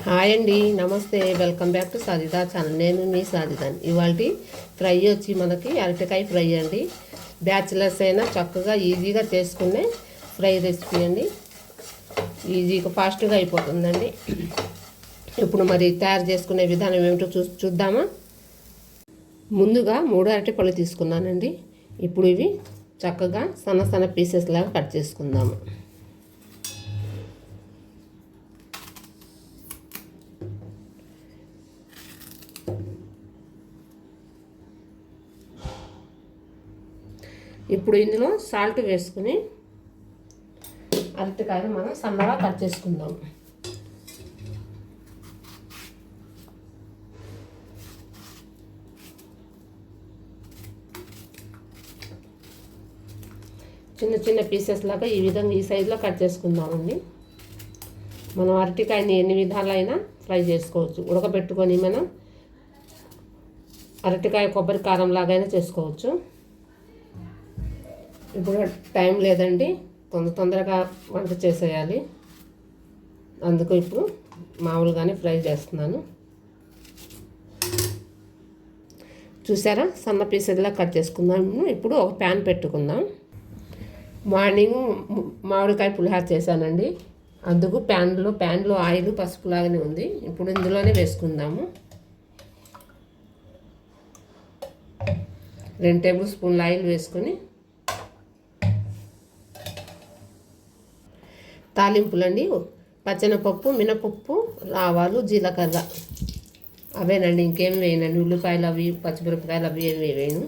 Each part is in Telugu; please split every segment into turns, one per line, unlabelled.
హాయ్ అండి, నమస్తే. Welcome back to Sajida channel. నేను మీ సాజిదాని. ఇవాళ ఫ్రై వచ్చి మనకి అరటికాయ ఫ్రై అండి. బ్యాచిలర్స్ అయినా చక్కగా ఈజీగా చేసుకునే ఫ్రై రెసిపీ అండి. ఈజీగా ఫాస్ట్గా అయిపోతుందండి. ఇప్పుడు మరి తయారు చేసుకునే విధానం ఏమిటో చూద్దామా. ముందుగా 3 అరటిపళ్ళు తీసుకున్నానండి. ఇప్పుడు ఇవి చక్కగా సన్న పీసెస్ లాగా కట్ చేసుకుందాము. ఇప్పుడు ఇందులో సాల్ట్ వేసుకుని అరటికాయలు మనం సన్నగా కట్ చేసుకుందాం. చిన్న చిన్న పీసెస్ లాగా ఈ విధంగా ఈ సైజులో కట్ చేసుకుందామండి. మనం అరటికాయని ఎన్ని విధాలైనా ఫ్రై చేసుకోవచ్చు. ఉడకబెట్టుకొని మనం అరటికాయ కొబ్బరి కారం లాగైనా చేసుకోవచ్చు. ఇప్పుడు టైం లేదండి, తొందరగా వంట చేసేయాలి. అందుకు ఇప్పుడు మామూలుగానే ఫ్రై చేస్తున్నాను. చూసారా, సన్న పీసెస్లా కట్ చేసుకుందాము. ఇప్పుడు ఒక ప్యాన్ పెట్టుకుందాం. మార్నింగ్ మామిడికాయ పులిహార చేశానండి. అందుకు ప్యాన్లో ఆయిల్ పసుపు లాగానే ఉంది. ఇప్పుడు ఇందులోనే వేసుకుందాము. 2 టేబుల్ స్పూన్ల ఆయిల్ వేసుకొని తాలింపులండి. పచ్చెనపప్పు, మినపప్పు, ఆవాలు, జీలకర్ర అవేనండి. ఇంకేం వేయనండి. ఉల్లిపాయలు అవి, పచ్చిమిరపకాయలు అవి ఏమి వేయను.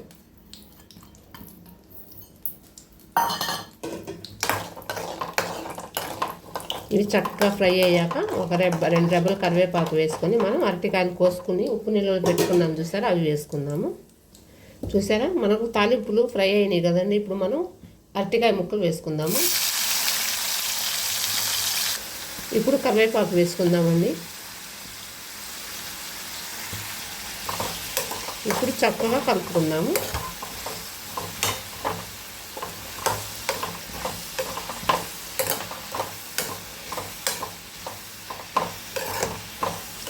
ఇవి చక్కగా ఫ్రై అయ్యాక ఒక 2 రెబ్బలు కరివేపాకు వేసుకొని మనం అరటికాయలు కోసుకుని ఉప్పు నీళ్ళలో పెట్టుకున్నాం చూసారా, అవి వేసుకుందాము. చూసారా, మనకు తాలింపులు ఫ్రై అయినాయి కదండి. ఇప్పుడు మనం అరటికాయ ముక్కలు వేసుకుందాము. ఇప్పుడు కరివేపాకు వేసుకుందామండి. ఇప్పుడు చక్కగా కలుపుకుందాము.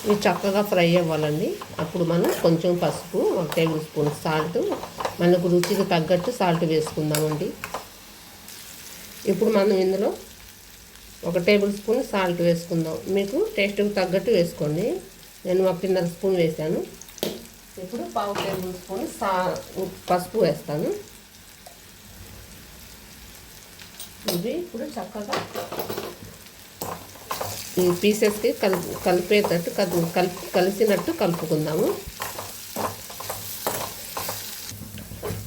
ఇవి చక్కగా ఫ్రై అవ్వాలండి. అప్పుడు మనం కొంచెం పసుపు, 1 టేబుల్ స్పూన్ సాల్ట్, మనకు రుచికి తగ్గట్టు సాల్ట్ వేసుకుందామండి. ఇప్పుడు మనం ఇందులో 1 టేబుల్ స్పూన్ సాల్ట్ వేసుకుందాం. మీకు టేస్ట్కి తగ్గట్టు వేసుకోండి. నేను 1.5 స్పూన్ వేసాను. ఇప్పుడు 1/2 టేబుల్ స్పూన్ పసుపు వేస్తాను. ఇవి ఇప్పుడు చక్కగా ఈ పీసెస్కి కలిపేటట్టు కలిసినట్టు కలుపుకుందాము.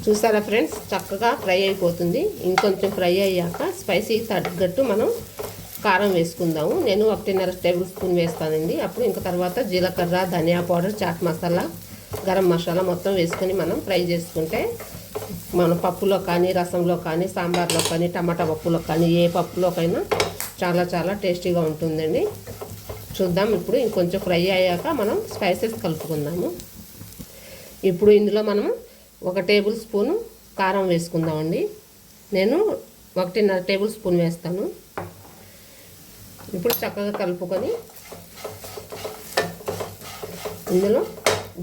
చూసారా ఫ్రెండ్స్, చక్కగా ఫ్రై అయిపోతుంది. ఇంకొంచెం ఫ్రై అయ్యాక స్పైసీకి తగ్గట్టు మనం కారం వేసుకుందాము. నేను 1.5 టేబుల్ స్పూన్ వేస్తానండి. అప్పుడు ఇంకా తర్వాత జీలకర్ర, ధనియా పౌడర్, చాట్ మసాలా, గరం మసాలా మొత్తం వేసుకొని మనం ఫ్రై చేసుకుంటే మన పప్పులో కానీ, రసంలో కానీ, సాంబార్లో కానీ, టమాటా పప్పులో కానీ, ఏ పప్పులోకైనా చాలా చాలా టేస్టీగా ఉంటుందండి. చూద్దాం. ఇప్పుడు ఇంకొంచెం ఫ్రై అయ్యాక మనం స్పైసెస్ కలుపుకుందాము. ఇప్పుడు ఇందులో మనం 1 టేబుల్ స్పూను కారం వేసుకుందామండి. నేను 1.5 టేబుల్ స్పూన్ వేస్తాను. ఇప్పుడు చక్కగా కలుపుకొని ఇందులో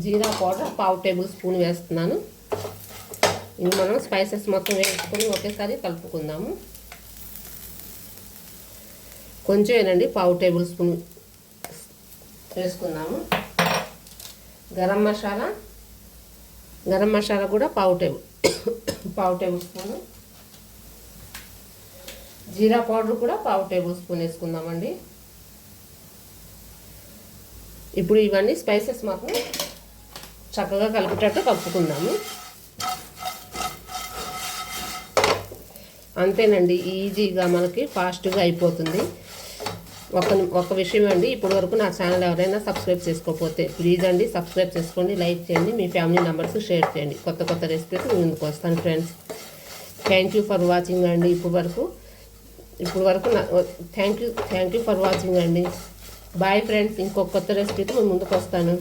జీరా పౌడర్ 1/2 టేబుల్ స్పూన్ వేస్తున్నాను. ఇది మనం స్పైసెస్ మొత్తం వేసుకొని ఒకేసారి కలుపుకుందాము. కొంచెం ఏనండి, 1/2 టేబుల్ స్పూన్ వేసుకుందాము. గరం మసాలా కూడా 1/2 టేబుల్ స్పూను. జీరా పౌడర్ కూడా 1/2 టేబుల్ స్పూన్ వేసుకుందామండి. ఇప్పుడు ఇవన్నీ స్పైసెస్ మాత్రం చక్కగా కలిపేటట్టు కలుపుకుందాము. అంతేనండి, ఈజీగా మనకి ఫాస్ట్గా అయిపోతుంది. ఒక విషయం అండి, ఇప్పటి వరకు నా ఛానల్ ఎవరైనా సబ్స్క్రైబ్ చేసుకోకపోతే ప్లీజ్ అండి సబ్స్క్రైబ్ చేసుకోండి, లైక్ చేయండి, మీ ఫ్యామిలీ మెంబర్స్ షేర్ చేయండి. కొత్త రెసిపీస్ ముందుకు వస్తాను friends. Thank you for watching అండి. ఇప్పుడు వరకు థ్యాంక్ యూ ఫర్ వాచింగ్ అండి. Bye friends. ఇంకొక కొత్త రెసిపీతో ముందుకు వస్తాను.